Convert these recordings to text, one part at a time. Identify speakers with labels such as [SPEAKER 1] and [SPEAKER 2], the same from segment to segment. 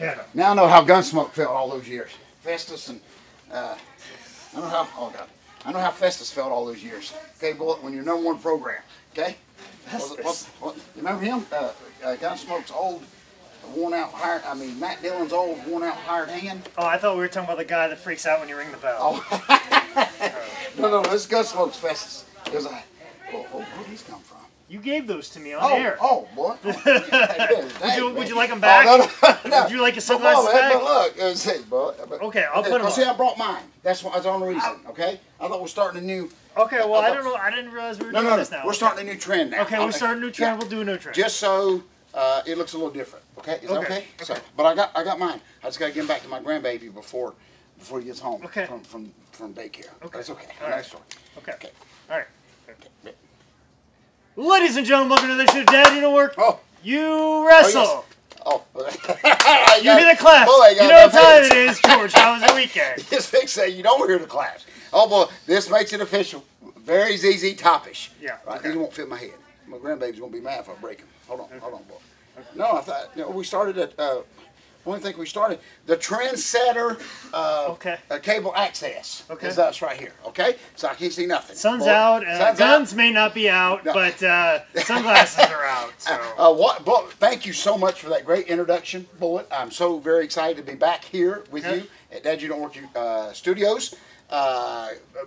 [SPEAKER 1] Yeah.
[SPEAKER 2] Now I know how Gunsmoke felt all those years. Festus and I know how. Oh God. I know how Festus felt all those years. Okay, Bullet, when you're #1 program. Okay. What, you remember him? Gunsmoke's old, worn out Matt Dillon's old, worn out hired hand.
[SPEAKER 1] Oh, I thought we were talking about the guy that freaks out when you ring the bell.
[SPEAKER 2] Oh. No, this is Gunsmoke's Festus. It was where did these come from?
[SPEAKER 1] You gave those to me on air.
[SPEAKER 2] Oh, boy.
[SPEAKER 1] Would you like them back?
[SPEAKER 2] No.
[SPEAKER 1] Would you like your sunglasses back?
[SPEAKER 2] But look,
[SPEAKER 1] okay, I'll put them on.
[SPEAKER 2] See, I brought mine. That's the only reason, okay? I thought we're starting a new...
[SPEAKER 1] Okay, well, I don't know. I didn't realize we were doing this now.
[SPEAKER 2] We're starting a new trend now.
[SPEAKER 1] Okay, we're starting a new trend. We'll do a new trend.
[SPEAKER 2] Just so it looks a little different, okay? Is that okay? So, but I got mine. I just got to get him back to my grandbaby before he gets home from daycare. Okay. That's okay.
[SPEAKER 1] All right.
[SPEAKER 2] Nice story.
[SPEAKER 1] Okay. All right. Okay. Ladies and gentlemen, welcome to the show. Dad, you know work.
[SPEAKER 2] Oh.
[SPEAKER 1] You wrestle.
[SPEAKER 2] Oh.
[SPEAKER 1] You hear the claps. You know what time it is, George. How was the weekend?
[SPEAKER 2] Just fix that. You don't hear the claps. Oh, boy. This makes it official. Very ZZ Topish.
[SPEAKER 1] Yeah.
[SPEAKER 2] Right?
[SPEAKER 1] Okay.
[SPEAKER 2] These won't fit my head. My grandbaby's going to be mad if I break them. Hold on, boy. Okay. No, I thought, we started at... One thing we started, the Trendsetter cable access is us right here, okay? So I can't see nothing.
[SPEAKER 1] Sun's out, guns may not be out, but sunglasses are out. So.
[SPEAKER 2] Thank you so much for that great introduction, Bullet. I'm so very excited to be back here with you at Dad You Don't Work Studios.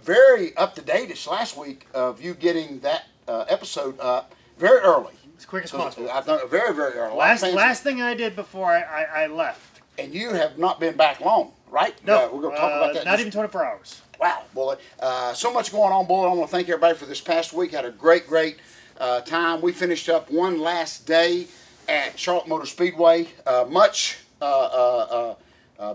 [SPEAKER 2] Very up-to-date-ish last week of you getting that episode up very early.
[SPEAKER 1] As quick as possible.
[SPEAKER 2] I've done it very, very early.
[SPEAKER 1] Last thing I did before I left.
[SPEAKER 2] And you have not been back long, right?
[SPEAKER 1] No.
[SPEAKER 2] We're going to talk about that.
[SPEAKER 1] Not even 24 hours.
[SPEAKER 2] Wow, Bullet. So much going on, Bullet. I want to thank everybody for this past week. Had a great time. We finished up one last day at Charlotte Motor Speedway. Much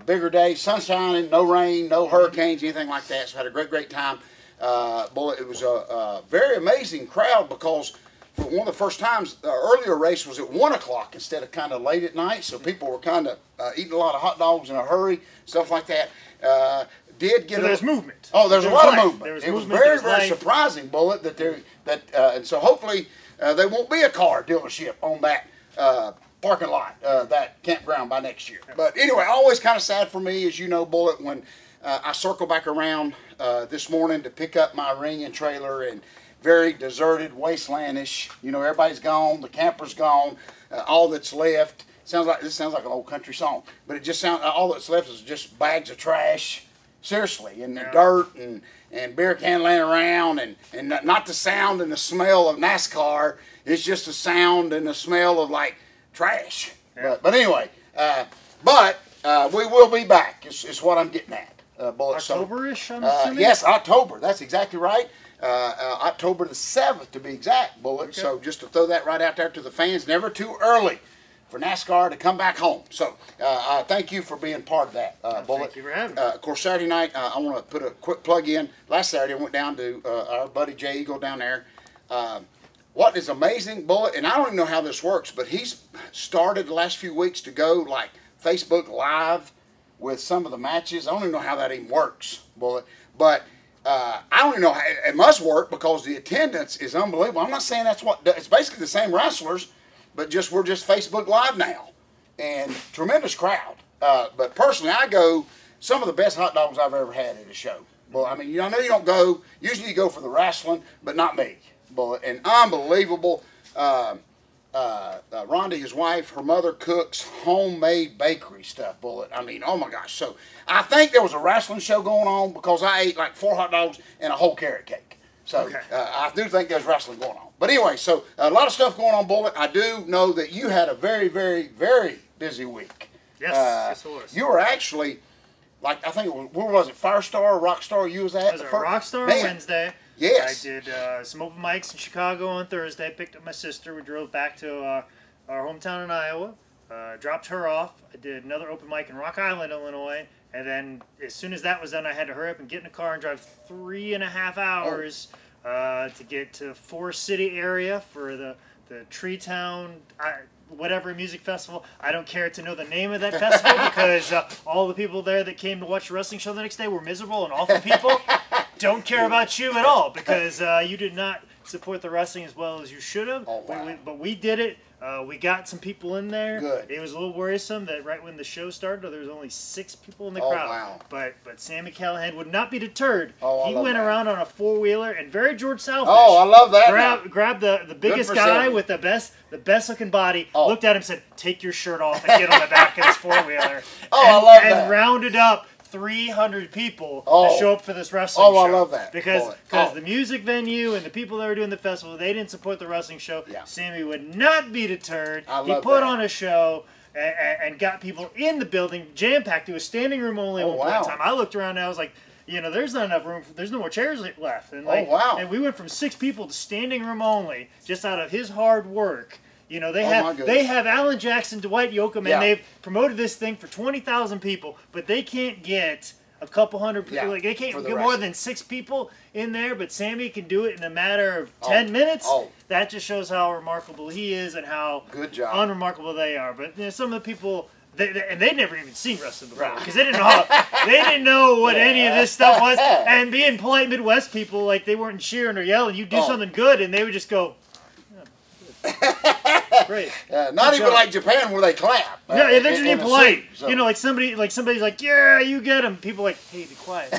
[SPEAKER 2] bigger day. Sun shining, no rain, no hurricanes, anything like that. So had a great time. Bullet, it was a very amazing crowd because for one of the first times, the earlier race was at 1 o'clock instead of kind of late at night, so people were kind of eating a lot of hot dogs in a hurry, stuff like that.
[SPEAKER 1] There's movement.
[SPEAKER 2] Oh, there's a lot of movement.
[SPEAKER 1] It was
[SPEAKER 2] very surprising, Bullet, and so hopefully there won't be a car dealership on that parking lot, that campground by next year. But anyway, always kind of sad for me, as you know, Bullet, when I circle back around this morning to pick up my ring and trailer and very deserted, wastelandish. Everybody's gone. The camper's gone. All that's left this sounds like an old country song, but it just sounds all that's left is just bags of trash. Seriously, and the dirt and beer can laying around, and not the sound and the smell of NASCAR. It's just the sound and the smell of like trash. Yeah. But anyway, we will be back. It's what I'm getting at.
[SPEAKER 1] October-ish, I'm assuming?
[SPEAKER 2] Yes, October. That's exactly right. October the 7th to be exact, Bullet. Okay. So just to throw that right out there to the fans, never too early for NASCAR to come back home. So thank you for being part of that, Bullet.
[SPEAKER 1] Thank you for having me.
[SPEAKER 2] Of course, Saturday night, I want to put a quick plug in. Last Saturday, I went down to our buddy Jay Eagle down there. What is amazing, Bullet, and I don't even know how this works, but he's started the last few weeks to go like Facebook Live with some of the matches. I don't even know how that even works, Bullet, but I don't even know how it must work because the attendance is unbelievable. I'm not saying that's it's basically the same wrestlers, but we're just Facebook Live now, and tremendous crowd. But personally, I go some of the best hot dogs I've ever had at a show. Well, I mean, I know you don't go. Usually, you go for the wrestling, but not me. Bullet, and unbelievable. Rhonda, his wife, her mother cooks homemade bakery stuff, Bullet. I mean, oh my gosh. So I think there was a wrestling show going on because I ate like 4 hot dogs and a whole carrot cake. So I do think there's wrestling going on. But anyway, so a lot of stuff going on, Bullet. I do know that you had a very, very, very busy week.
[SPEAKER 1] Yes, yes it was.
[SPEAKER 2] You were actually, like, I think it was, where was it, Firestar or Rockstar you was at?
[SPEAKER 1] I was at Rockstar Wednesday.
[SPEAKER 2] Yes.
[SPEAKER 1] I did some open mics in Chicago on Thursday, picked up my sister. We drove back to our hometown in Iowa, dropped her off. I did another open mic in Rock Island, Illinois. And then as soon as that was done, I had to hurry up and get in the car and drive 3.5 hours to get to Forest City area for the Tree Town, whatever music festival. I don't care to know the name of that festival because all the people there that came to watch the wrestling show the next day were miserable and awful people. Don't care about you at all because you did not support the wrestling as well as you should have.
[SPEAKER 2] Oh, wow.
[SPEAKER 1] But we did it. We got some people in there.
[SPEAKER 2] Good.
[SPEAKER 1] It was a little worrisome that right when the show started, there was only 6 people in the
[SPEAKER 2] Oh,
[SPEAKER 1] crowd.
[SPEAKER 2] wow.
[SPEAKER 1] But Sammy Callahan would not be deterred.
[SPEAKER 2] Oh, I
[SPEAKER 1] He
[SPEAKER 2] love
[SPEAKER 1] went
[SPEAKER 2] that.
[SPEAKER 1] around on a 4-wheeler and very George South.
[SPEAKER 2] Oh, I love that.
[SPEAKER 1] Grabbed the biggest
[SPEAKER 2] for
[SPEAKER 1] guy
[SPEAKER 2] Sammy.
[SPEAKER 1] with the best looking body.
[SPEAKER 2] Oh.
[SPEAKER 1] Looked at him, and said, "Take your shirt off and get on the back of this 4-wheeler."
[SPEAKER 2] Oh,
[SPEAKER 1] and,
[SPEAKER 2] I love
[SPEAKER 1] and
[SPEAKER 2] that.
[SPEAKER 1] rounded up 300 people
[SPEAKER 2] Oh.
[SPEAKER 1] to show up for this wrestling
[SPEAKER 2] Oh,
[SPEAKER 1] show.
[SPEAKER 2] I love that.
[SPEAKER 1] Because
[SPEAKER 2] Boy. Oh.
[SPEAKER 1] the music venue and the people that were doing the festival, they didn't support the wrestling show.
[SPEAKER 2] Yeah.
[SPEAKER 1] Sammy would not be deterred.
[SPEAKER 2] I
[SPEAKER 1] He
[SPEAKER 2] love
[SPEAKER 1] put
[SPEAKER 2] that.
[SPEAKER 1] on a show and got people in the building, jam-packed. It was standing room only at
[SPEAKER 2] Oh,
[SPEAKER 1] one point in
[SPEAKER 2] wow.
[SPEAKER 1] time. I looked around and I was like, there's not enough room. There's no more chairs left. And
[SPEAKER 2] Oh, wow.
[SPEAKER 1] And we went from 6 people to standing room only, just out of his hard work. They
[SPEAKER 2] Oh, my
[SPEAKER 1] have
[SPEAKER 2] goodness.
[SPEAKER 1] Alan Jackson, Dwight Yoakam,
[SPEAKER 2] Yeah.
[SPEAKER 1] and they've promoted this thing for 20,000 people, but they can't get a couple hundred people.
[SPEAKER 2] Yeah,
[SPEAKER 1] Like they
[SPEAKER 2] for
[SPEAKER 1] can't
[SPEAKER 2] the
[SPEAKER 1] get more
[SPEAKER 2] wrestling.
[SPEAKER 1] than 6 people in there, but Sammy can do it in a matter of 10 minutes.
[SPEAKER 2] Oh.
[SPEAKER 1] That just shows how remarkable he is and how
[SPEAKER 2] Good job.
[SPEAKER 1] unremarkable they are. But some of the people. They'd never even seen wrestling before
[SPEAKER 2] Right.
[SPEAKER 1] because they didn't know what any of this stuff was. And being polite Midwest people, like they weren't cheering or yelling. You do
[SPEAKER 2] Oh.
[SPEAKER 1] something good, and they would just go, "Yeah, great."
[SPEAKER 2] Not even
[SPEAKER 1] job.
[SPEAKER 2] like Japan where they clap.
[SPEAKER 1] Yeah, they're just being
[SPEAKER 2] in a
[SPEAKER 1] polite.
[SPEAKER 2] suit, so.
[SPEAKER 1] Like somebody's like, "Yeah, you get him." People are like, "Hey, be quiet."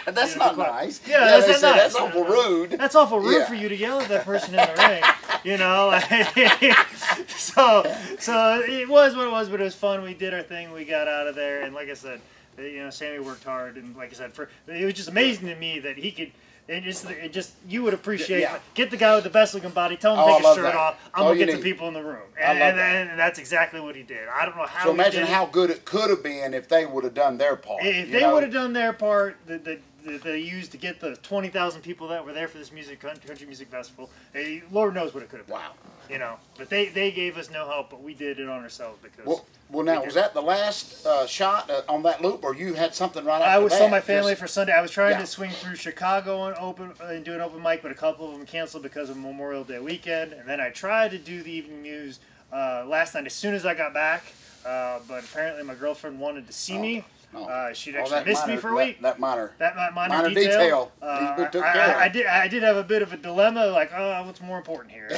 [SPEAKER 2] That's
[SPEAKER 1] be
[SPEAKER 2] not
[SPEAKER 1] quiet.
[SPEAKER 2] nice.
[SPEAKER 1] Yeah,
[SPEAKER 2] they
[SPEAKER 1] that's
[SPEAKER 2] say
[SPEAKER 1] not nice.
[SPEAKER 2] that's awful rude.
[SPEAKER 1] That's awful rude
[SPEAKER 2] Yeah.
[SPEAKER 1] for you to yell at that person in the ring. So it was what it was, but it was fun. We did our thing. We got out of there, and like I said, Sammy worked hard, and like I said, it was just amazing to me that he could. It just you would appreciate.
[SPEAKER 2] Yeah.
[SPEAKER 1] Get the guy with the best looking body. Tell him
[SPEAKER 2] Oh,
[SPEAKER 1] to
[SPEAKER 2] I
[SPEAKER 1] take his
[SPEAKER 2] love
[SPEAKER 1] shirt
[SPEAKER 2] that.
[SPEAKER 1] off. I'm
[SPEAKER 2] All
[SPEAKER 1] gonna
[SPEAKER 2] you
[SPEAKER 1] get the
[SPEAKER 2] need.
[SPEAKER 1] people in the room,
[SPEAKER 2] I love that.
[SPEAKER 1] and that's exactly what he did. I don't know how.
[SPEAKER 2] So
[SPEAKER 1] he
[SPEAKER 2] imagine
[SPEAKER 1] did it.
[SPEAKER 2] how good it could have been if they would have done their part.
[SPEAKER 1] If they would have done their part that they used to get the 20,000 people that were there for this country music festival, Lord knows what it could have been.
[SPEAKER 2] Wow.
[SPEAKER 1] But they gave us no help, but we did it on ourselves because.
[SPEAKER 2] Well, now, was that the last shot on that loop, or you had something right after
[SPEAKER 1] I was
[SPEAKER 2] that?
[SPEAKER 1] saw my family
[SPEAKER 2] Just-
[SPEAKER 1] for Sunday. I was trying
[SPEAKER 2] Yeah.
[SPEAKER 1] to swing through Chicago and do an open mic, but a couple of them canceled because of Memorial Day weekend. And then I tried to do the evening news last night as soon as I got back, but apparently my girlfriend wanted to see me.
[SPEAKER 2] no.
[SPEAKER 1] She'd
[SPEAKER 2] Oh,
[SPEAKER 1] actually
[SPEAKER 2] that
[SPEAKER 1] missed me
[SPEAKER 2] minor-
[SPEAKER 1] for a week.
[SPEAKER 2] That minor.
[SPEAKER 1] That minor
[SPEAKER 2] Minor
[SPEAKER 1] detail.
[SPEAKER 2] detail. He took care of it.
[SPEAKER 1] I did have a bit of a dilemma, like, what's more important here?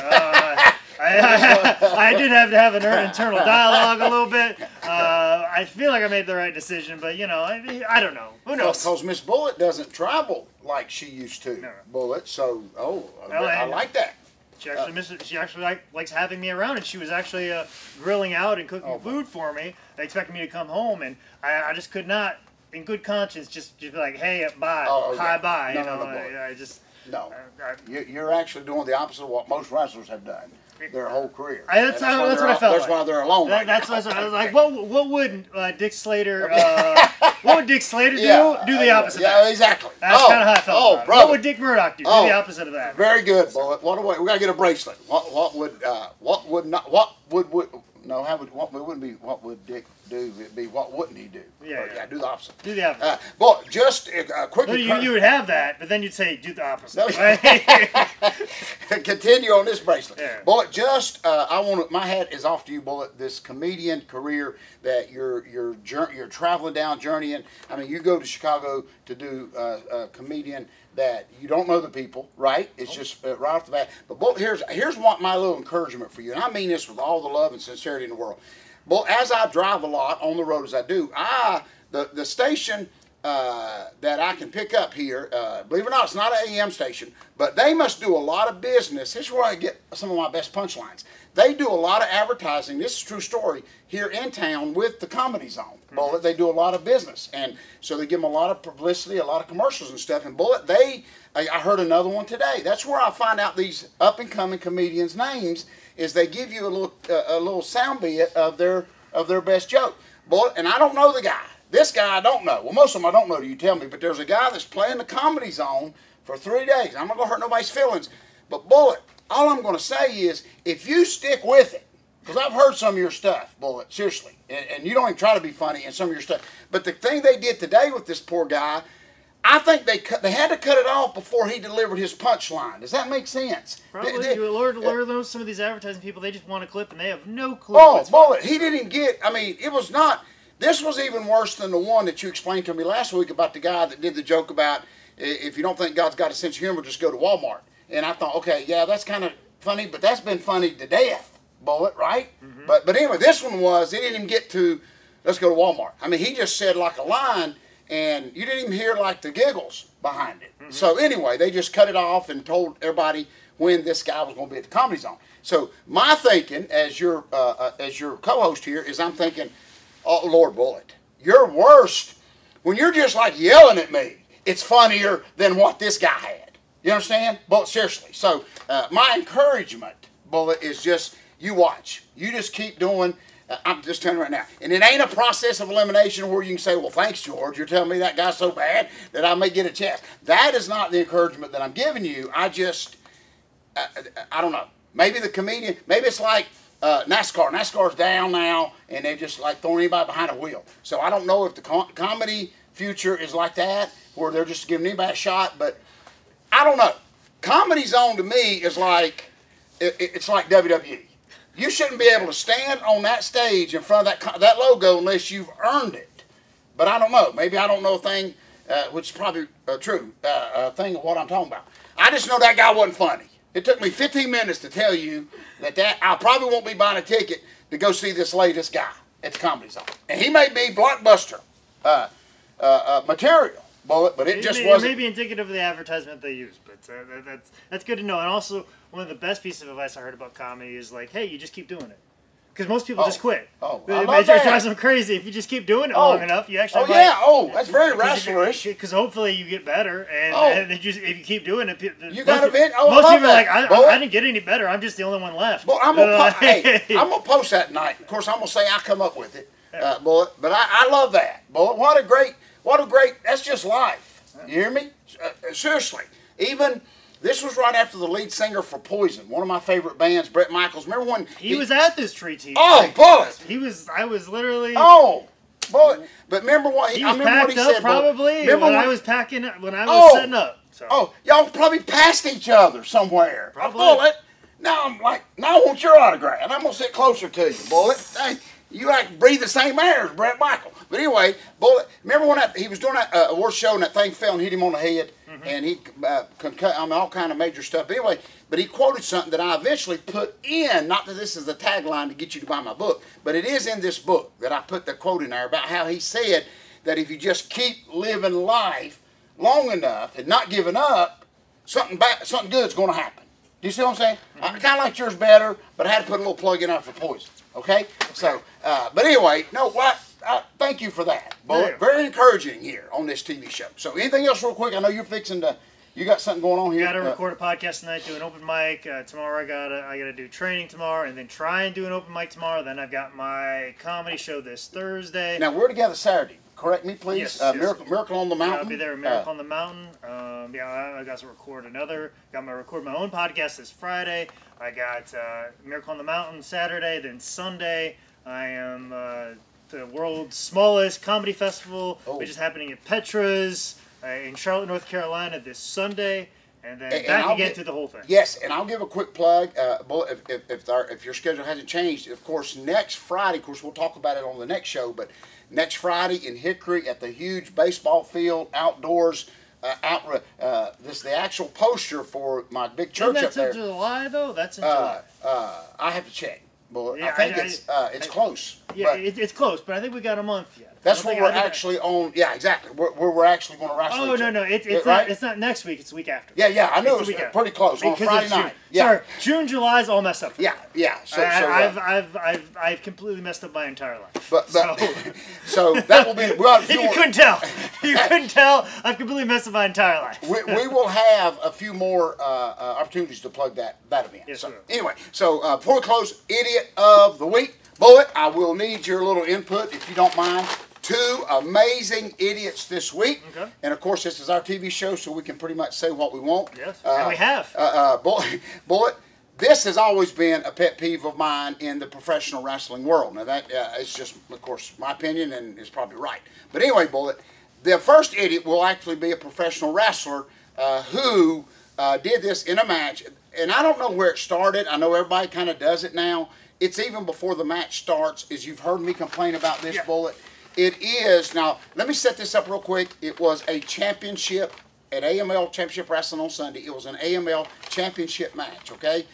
[SPEAKER 1] I did have to have an internal dialogue a little bit. I feel like I made the right decision, but I don't know. Who knows?
[SPEAKER 2] Because Miss Bullet doesn't travel like she used to.
[SPEAKER 1] No.
[SPEAKER 2] Bullet. So, I
[SPEAKER 1] and-
[SPEAKER 2] like that.
[SPEAKER 1] She actually misses. She actually likes having me around, and she was actually grilling out and cooking food for me. They expected me to come home, and I just could not, in good conscience, just be like, "Hey, bye, hi, bye."
[SPEAKER 2] No,
[SPEAKER 1] I just
[SPEAKER 2] No. You're actually doing the opposite of what most wrestlers have done their whole career.
[SPEAKER 1] That's
[SPEAKER 2] And
[SPEAKER 1] what I felt.
[SPEAKER 2] That's why they're alone.
[SPEAKER 1] That's what I was like. What would Dick Slater? What would Dick Slater do? Do the opposite.
[SPEAKER 2] Yeah,
[SPEAKER 1] of that.
[SPEAKER 2] exactly.
[SPEAKER 1] That's kind of how I felt.
[SPEAKER 2] Oh,
[SPEAKER 1] about it.
[SPEAKER 2] brother.
[SPEAKER 1] What would Dick Murdoch do? Do the opposite of that.
[SPEAKER 2] Very good, Bullet. We gotta get a bracelet. What would Dick do? It'd be what wouldn't he do?
[SPEAKER 1] Yeah.
[SPEAKER 2] Do the opposite.
[SPEAKER 1] Do the opposite.
[SPEAKER 2] Well, just quickly.
[SPEAKER 1] You would have that, but then you'd say do the opposite.
[SPEAKER 2] Continue on this bracelet.
[SPEAKER 1] Yeah.
[SPEAKER 2] Bullet, my hat is off to you, Bullet. This comedian career that you're traveling down, journeying. I mean, you go to Chicago to do a comedian that you don't know the people, right? It's just right off the bat. But Bullet, here's what my little encouragement for you, and I mean this with all the love and sincerity in the world. Bullet, as I drive a lot on the road as I do, the station that I can pick up here, believe it or not, it's not an AM station, but they must do a lot of business. This is where I get some of my best punchlines. They do a lot of advertising, this is a true story, here in town with the Comedy Zone. Bullet, they do a lot of business, and so they give them a lot of publicity, a lot of commercials and stuff, and Bullet, I heard another one today. That's where I find out these up-and-coming comedians' names, is they give you a little sound bit of their best joke. Bullet, and I don't know the guy. This guy I don't know. Well, most of them I don't know till you tell me, but there's a guy that's playing the Comedy Zone for 3 days. I'm not going to hurt nobody's feelings. But, Bullet, all I'm going to say is, if you stick with it, because I've heard some of your stuff, Bullet, seriously, and you don't even try to be funny in some of your stuff, but the thing they did today with this poor guy, I think they had to cut it off before he delivered his punchline. Does that make sense?
[SPEAKER 1] Probably. Lord knows some of these advertising people, they just want a clip and they have no clue.
[SPEAKER 2] Oh, Bullet, he didn't get, I mean, it was not, this was even worse than the one that you explained to me last week about the guy that did the joke about, if you don't think God's got a sense of humor, just go to Walmart. And I thought, okay, yeah, that's kind of funny, but that's been funny to death. Bullet, right? But anyway, this one was, they didn't even get to, let's go to Walmart. I mean, he just said like a line, and you didn't even hear like the giggles behind it. So anyway, they just cut it off and told everybody when this guy was going to be at the Comedy Zone. So my thinking, as your co-host here, is I'm thinking, oh, Lord Bullet, you're worst when you're just like yelling at me. It's funnier than what this guy had. You understand? But seriously. So my encouragement, Bullet, is just you watch. You just keep doing. I'm just telling you right now. And it ain't a process of elimination where you can say, well, thanks, George. You're telling me that guy's so bad that I may get a chance. That is not the encouragement that I'm giving you. I just, I don't know. Maybe the comedian, maybe it's like NASCAR. NASCAR's down now, and they're just like throwing anybody behind a wheel. So I don't know if the comedy future is like that, where they're just giving anybody a shot. But I don't know. Comedy Zone to me is like, it's like WWE. You shouldn't be able to stand on that stage in front of that logo unless you've earned it. But I don't know. Maybe I don't know a thing, which is probably true, a thing of what I'm talking about. I just know that guy wasn't funny. It took me 15 minutes to tell you that I probably won't be buying a ticket to go see this latest guy at the Comedy Zone. And he may be blockbuster material, Bullet, but it just wasn't.
[SPEAKER 1] It may be indicative of the advertisement they use, but that's good to know. And also, one of the best pieces of advice I heard about comedy is like, hey, you just keep doing it. Because most people just quit.
[SPEAKER 2] Oh,
[SPEAKER 1] I love that. It drives them crazy. If you just keep doing it long enough, you actually
[SPEAKER 2] that's very wrestlerish.
[SPEAKER 1] Because hopefully you get better, and if you keep doing it,
[SPEAKER 2] you got to vent.
[SPEAKER 1] Most people are like, I didn't get any better. I'm just the only one left.
[SPEAKER 2] Well, I'm gonna post that tonight. Of course, I'm gonna say I come up with it, Bullet. But I love that, Bullet. What a great. That's just life. You hear me? Seriously, even. This was right after the lead singer for Poison, one of my favorite bands, Bret Michaels. Remember when
[SPEAKER 1] he was at this tree team?
[SPEAKER 2] Oh, Bullet!
[SPEAKER 1] I was literally.
[SPEAKER 2] Oh, Bullet! But remember what
[SPEAKER 1] he
[SPEAKER 2] I
[SPEAKER 1] was
[SPEAKER 2] remember
[SPEAKER 1] packed
[SPEAKER 2] what he
[SPEAKER 1] up
[SPEAKER 2] said.
[SPEAKER 1] Probably
[SPEAKER 2] remember
[SPEAKER 1] when I was packing when I was setting up. So.
[SPEAKER 2] Oh, y'all probably passed each other somewhere.
[SPEAKER 1] Probably.
[SPEAKER 2] Bullet. Now I'm like, now I want your autograph, and I'm gonna sit closer to you, Bullet. Hey, you like breathe the same air as Bret Michaels. But anyway, Bullet. Remember when he was doing that award show and that thing fell and hit him on the head, and he all kind of major stuff. But anyway, but he quoted something that I eventually put in. Not that this is the tagline to get you to buy my book, but it is in this book that I put the quote in there about how he said that if you just keep living life long enough and not giving up, something good's going to happen. Do you see what I'm saying? I kind of like yours better, but I had to put a little plug in there for Poison. Okay? So, but anyway, no, what? Thank you for that, Bullet. Very encouraging here on this TV show. So, anything else real quick? I know you're fixing to, you got something going on here.
[SPEAKER 1] Got to record a podcast tonight, do an open mic. Tomorrow I gotta do training tomorrow, and then try and do an open mic tomorrow. Then I've got my comedy show this Thursday.
[SPEAKER 2] Now, we're together Saturday. Correct me, please.
[SPEAKER 1] Yes,
[SPEAKER 2] Miracle on the Mountain.
[SPEAKER 1] I'll be there. Miracle on the Mountain. I got to record another. Record my own podcast this Friday. I got Miracle on the Mountain Saturday. Then Sunday, I am the world's smallest comedy festival, which is happening at Petra's in Charlotte, North Carolina this Sunday. And then back again through the whole thing.
[SPEAKER 2] Yes, and I'll give a quick plug. If your schedule hasn't changed, of course, next Friday, of course, we'll talk about it on the next show, but next Friday in Hickory at the huge baseball field outdoors, this is the actual poster for my big church up there.
[SPEAKER 1] That's in July, though? That's in July.
[SPEAKER 2] I have to check. But
[SPEAKER 1] Yeah,
[SPEAKER 2] I think it's close.
[SPEAKER 1] Yeah,
[SPEAKER 2] but
[SPEAKER 1] it's close, but I think we got a month yet.
[SPEAKER 2] that's what we're actually on. Yeah, exactly. We're actually going to wrestle.
[SPEAKER 1] Oh, no. It's not next week. It's the week after.
[SPEAKER 2] Yeah. I knew it was pretty close on Friday night. Yeah.
[SPEAKER 1] Sorry, June, July's all messed up.
[SPEAKER 2] Yeah. So,
[SPEAKER 1] I've completely messed up my entire life.
[SPEAKER 2] But so that will be.
[SPEAKER 1] If you couldn't tell, I've completely messed up my entire life.
[SPEAKER 2] we will have a few more opportunities to plug that event.
[SPEAKER 1] Yes,
[SPEAKER 2] so anyway, before we close, Idiot of the Week. Bullet, I will need your little input if you don't mind. 2 amazing idiots this week. Okay. And of course, this is our TV show, so we can pretty much say what we want.
[SPEAKER 1] Yes, and we have.
[SPEAKER 2] Bullet, this has always been a pet peeve of mine in the professional wrestling world. Now, that is just, of course, my opinion, and it's probably right. But anyway, Bullet, the first idiot will actually be a professional wrestler who did this in a match. And I don't know where it started. I know everybody kind of does it now. It's even before the match starts, as you've heard me complain about this, Bullet. It is, now, let me set this up real quick. It was a championship at AML Championship Wrestling on Sunday. It was an AML Championship match, okay?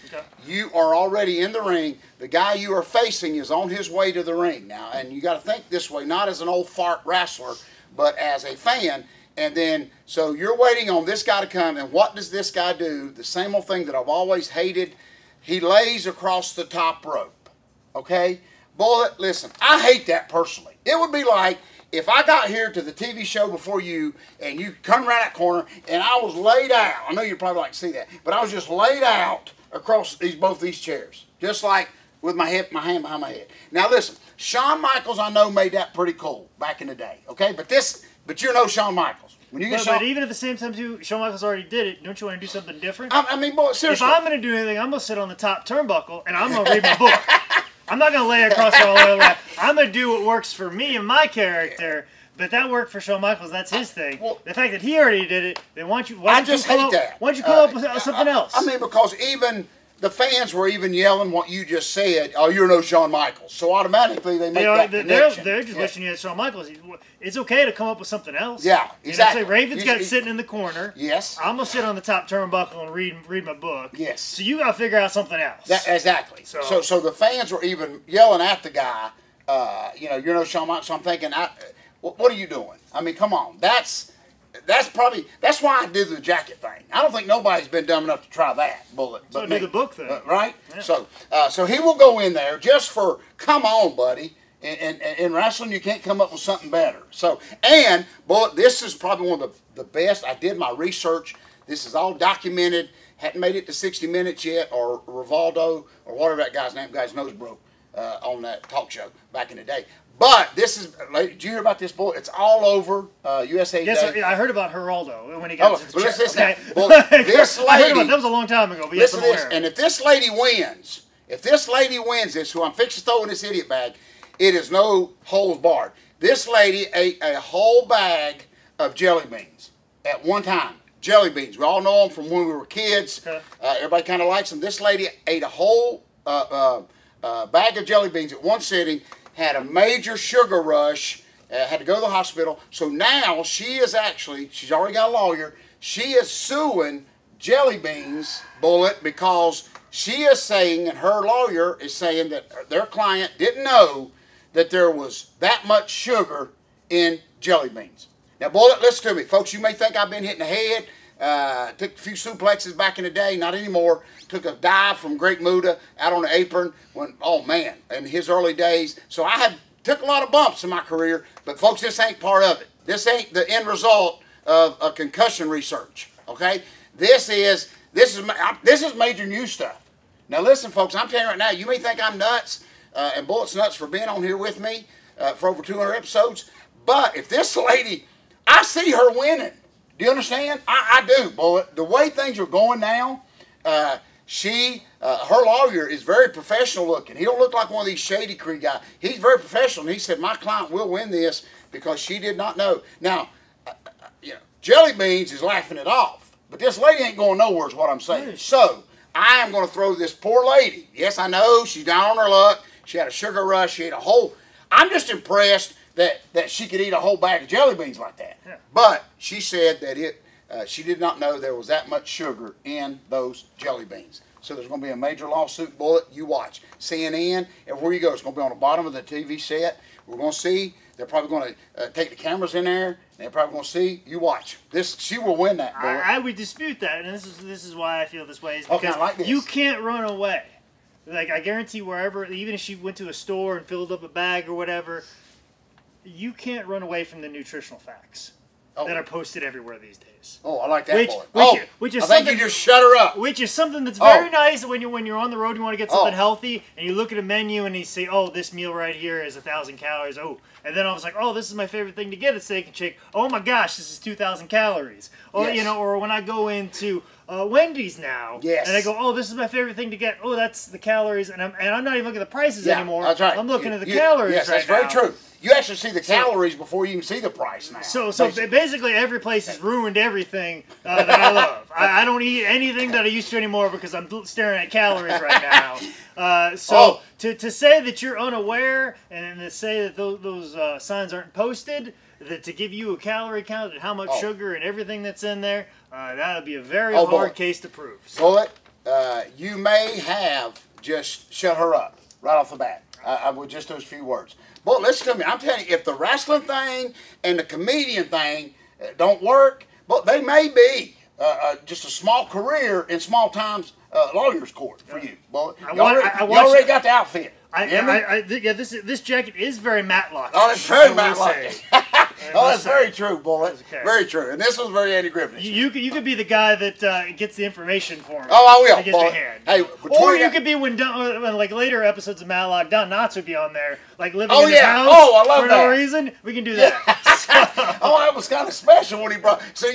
[SPEAKER 2] You are already in the ring. The guy you are facing is on his way to the ring now. And you got to think this way, not as an old fart wrestler, but as a fan. And then, so you're waiting on this guy to come. And what does this guy do? The same old thing that I've always hated. He lays across the top rope, okay? Bullet, listen, I hate that personally. It would be like if I got here to the TV show before you and you come around that corner and I was laid out. I know you'd probably like to see that, but I was just laid out across both these chairs, just like with my hand behind my head. Now listen, Shawn Michaels I know made that pretty cool back in the day, okay? But you know Shawn Michaels. When you get
[SPEAKER 1] but even at the same time too, Shawn Michaels already did it. Don't you want to do something different?
[SPEAKER 2] I mean, boy, seriously.
[SPEAKER 1] If I'm going to do anything, I'm going to sit on the top turnbuckle and I'm going to read my book. I'm not going to lay across all the way. I'm going to do what works for me and my character. But that worked for Shawn Michaels. That's his thing. Well, the fact that he already did it, then why don't you come up with something else?
[SPEAKER 2] I mean, because even the fans were even yelling what you just said. Oh, you're no Shawn Michaels. So automatically they make that connection.
[SPEAKER 1] They're just wishing you had Shawn Michaels. It's okay to come up with something else.
[SPEAKER 2] Yeah, exactly.
[SPEAKER 1] You know, say Raven's got it sitting in the corner.
[SPEAKER 2] Yes.
[SPEAKER 1] I'm gonna sit on the top turnbuckle and read my book.
[SPEAKER 2] Yes.
[SPEAKER 1] So you gotta figure out something else.
[SPEAKER 2] Exactly. So the fans were even yelling at the guy. You know, you're no Shawn Michaels. So I'm thinking, what are you doing? I mean, come on. That's why I did the jacket thing. I don't think nobody's been dumb enough to try that bullet.
[SPEAKER 1] So do the book thing,
[SPEAKER 2] right?
[SPEAKER 1] Yeah.
[SPEAKER 2] So he will go in there just for come on, buddy. In wrestling, you can't come up with something better. So, and bullet, this is probably one of the best. I did my research. This is all documented. Hadn't made it to 60 Minutes yet, or Rivaldo, or whatever that guy's name. Guy's nose broke on that talk show back in the day. But this is, did you hear about this, boy? It's all over USA
[SPEAKER 1] Yes,
[SPEAKER 2] Today.
[SPEAKER 1] I heard about Geraldo when he got to the
[SPEAKER 2] but listen,
[SPEAKER 1] okay.
[SPEAKER 2] Well, this lady,
[SPEAKER 1] I heard about that was a long time ago. But yes, I'm aware.
[SPEAKER 2] And if this lady wins, who I'm fixing to throw in this idiot bag, it is no holds barred. This lady ate a whole bag of jelly beans at one time. Jelly beans. We all know them from when we were kids. Okay. Everybody kind of likes them. This lady ate a whole bag of jelly beans at one sitting. Had a major sugar rush, had to go to the hospital. So now she's already got a lawyer. She is suing Jelly Beans, Bullet, because she is saying, and her lawyer is saying that their client didn't know that there was that much sugar in jelly beans. Now, Bullet, listen to me. Folks, you may think I've been hitting the head. Took a few suplexes back in the day, not anymore. Took a dive from Great Muda out on the apron when, oh man, in his early days. So I took a lot of bumps in my career, but folks, this ain't part of it. This ain't the end result of a concussion research, okay? This is major news stuff. Now listen, folks, I'm telling you right now, you may think I'm nuts, and Bullet's nuts for being on here with me for over 200 episodes, but if this lady, I see her winning. Do you understand? I do, Bullet. The way things are going now, her lawyer is very professional looking. He don't look like one of these Shady Creek guys. He's very professional. And he said, my client will win this because she did not know. Now, Jelly Beans is laughing it off. But this lady ain't going nowhere is what I'm saying. So, I am going to throw this poor lady. Yes, I know. She's down on her luck. She had a sugar rush. She ate a whole... I'm just impressed that she could eat a whole bag of jelly beans like that. Yeah. But she said that she did not know there was that much sugar in those jelly beans. So there's going to be a major lawsuit, Bullet. You watch. CNN, everywhere you go, it's going to be on the bottom of the TV set. We're going to see. They're probably going to take the cameras in there. And they're probably going to see. You watch. She will win that, Bullet.
[SPEAKER 1] I would dispute that, and this is why I feel this way. Is because you can't run away. Like, I guarantee wherever, even if she went to a store and filled up a bag or whatever, you can't run away from the nutritional facts that are posted everywhere these days.
[SPEAKER 2] Oh, I like that, which is I think you just shut her up.
[SPEAKER 1] Which is something that's very nice when you're on the road, you want to get something healthy, and you look at a menu and you say, oh, this meal right here is 1,000 calories. Oh, and then I was like, oh, this is my favorite thing to get at Steak and Shake. Oh my gosh, this is 2,000 calories. Or or when I go into Wendy's now, and I go, oh, this is my favorite thing to get. Oh, that's the calories, and I'm not even looking at the prices anymore.
[SPEAKER 2] That's right.
[SPEAKER 1] I'm looking at the calories.
[SPEAKER 2] Yes, that's very true. You actually see the calories before you can see the price now.
[SPEAKER 1] So basically every place has ruined everything that I love. I don't eat anything that I used to anymore because I'm staring at calories right now. To say that you're unaware and to say that those signs aren't posted, that to give you a calorie count and how much sugar and everything that's in there, that would be a very hard case to prove. So.
[SPEAKER 2] Bullet, you may have just shut her up right off the bat. With just those few words. But listen to me. I'm telling you, if the wrestling thing and the comedian thing don't work, but they may be just a small career in small times lawyer's court for you. Well, you already got the outfit.
[SPEAKER 1] This jacket is very Matlock.
[SPEAKER 2] Oh, it's very Matlock. Oh, that's very true, Bullet. Okay. Very true. And this was very Andy Griffin.
[SPEAKER 1] You could be the guy that gets the information for him.
[SPEAKER 2] Oh, I will.
[SPEAKER 1] That gives me a hand.
[SPEAKER 2] Hey,
[SPEAKER 1] or you could be when like later episodes of Matlock, Don Knotts would be on there, like living in his house
[SPEAKER 2] I love
[SPEAKER 1] for
[SPEAKER 2] that.
[SPEAKER 1] no reason. We can do that.
[SPEAKER 2] Oh, that was kind of special when he brought. So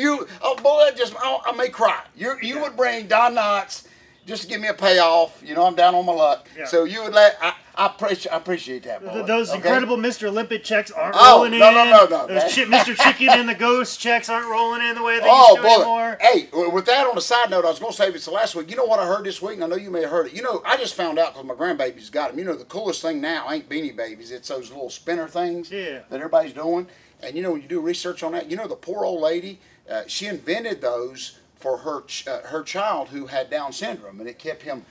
[SPEAKER 2] Bullet, I may cry. You would bring Don Knotts just to give me a payoff. You know, I'm down on my luck. Yeah. So you would I appreciate that. Bullet.
[SPEAKER 1] Those incredible Mr. Olympic checks aren't rolling in. No. Those Mr. Chicken and the Ghost checks aren't rolling in the way they used to anymore.
[SPEAKER 2] Hey, with that on a side note, I was going to save it to last week. You know what I heard this week? And I know you may have heard it. You know, I just found out because my grandbabies got them. You know, the coolest thing now ain't Beanie Babies. It's those little spinner things that everybody's doing. And you know, when you do research on that, you know, the poor old lady, she invented those for her child who had Down syndrome, and it kept him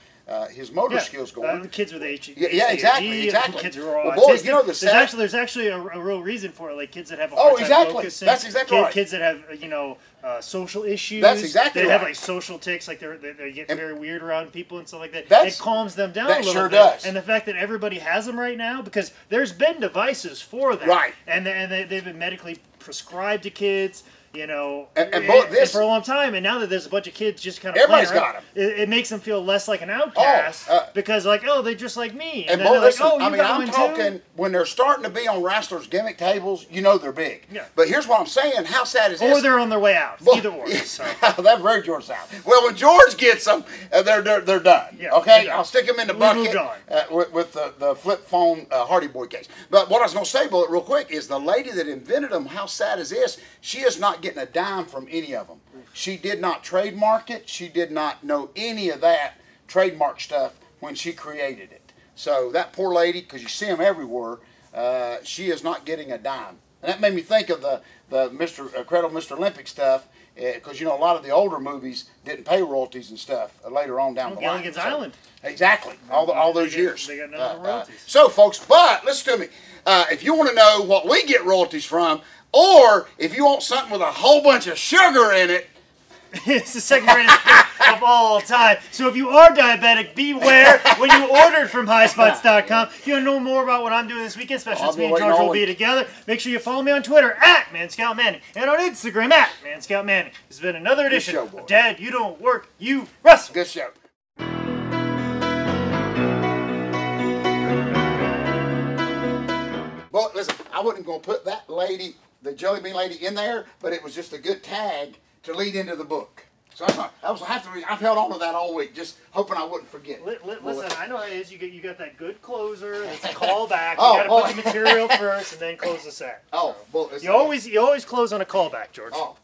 [SPEAKER 2] his motor skills going.
[SPEAKER 1] The kids with HE.
[SPEAKER 2] Yeah, exactly.
[SPEAKER 1] Kids who are
[SPEAKER 2] well, boy,
[SPEAKER 1] autistic.
[SPEAKER 2] you know,
[SPEAKER 1] there's actually a real reason for it. Like kids that have a hard time focusing.
[SPEAKER 2] That's exactly right.
[SPEAKER 1] Kids that have social issues.
[SPEAKER 2] That's exactly
[SPEAKER 1] they
[SPEAKER 2] right.
[SPEAKER 1] have like social tics, like they get very weird around people and stuff like that. It calms them down a little
[SPEAKER 2] sure
[SPEAKER 1] bit.
[SPEAKER 2] Does.
[SPEAKER 1] And the fact that everybody has them right now, because there's been devices for that,
[SPEAKER 2] right?
[SPEAKER 1] And they've been medically prescribed to kids. You know,
[SPEAKER 2] and
[SPEAKER 1] for a long time, and now that there's a bunch of kids just kind of
[SPEAKER 2] everybody's got them.
[SPEAKER 1] It makes them feel less like an outcast because, like, they're just like me.
[SPEAKER 2] And then listen, I'm talking when they're starting to be on wrestlers' gimmick tables. You know they're big. Yeah. But here's what I'm saying: how sad is this?
[SPEAKER 1] Or they're on their way out. Either or. So.
[SPEAKER 2] That's very George South. Well, when George gets them, they're done. Yeah, okay, I'll stick them in the bucket with the flip phone Hardy Boy case. But what I was going to say, Bullet, real quick, is the lady that invented them. How sad is this? She is not getting a dime from any of them. She did not trademark it. She did not know any of that trademark stuff when she created it. So that poor lady, because you see them everywhere, she is not getting a dime. And that made me think of the Incredible Mr. Olympic stuff, because you know a lot of the older movies didn't pay royalties and stuff later on down the line.
[SPEAKER 1] Gilligan's Island.
[SPEAKER 2] Exactly. All those years.
[SPEAKER 1] They got none of the royalties.
[SPEAKER 2] So folks, but listen to me. If you want to know what we get royalties from, or if you want something with a whole bunch of sugar in it,
[SPEAKER 1] it's the second greatest of all time. So if you are diabetic, beware when you ordered from highspots.com. If you want to know more about what I'm doing this weekend, especially me and George will be together, make sure you follow me on Twitter @ManScoutManning and on Instagram @ManScoutManning. This has been another edition of Dad, You Don't Work, You Wrestle.
[SPEAKER 2] Good show. Well, listen, I wasn't going to put that lady, the Jelly Bean lady, in there, but it was just a good tag to lead into the book. So I've held on to that all week, just hoping I wouldn't forget.
[SPEAKER 1] Listen, I know how it is. You got that good closer. It's a callback. You got to put the material first and then close the set.
[SPEAKER 2] Oh, well,
[SPEAKER 1] you always close on a callback, George.
[SPEAKER 2] Oh.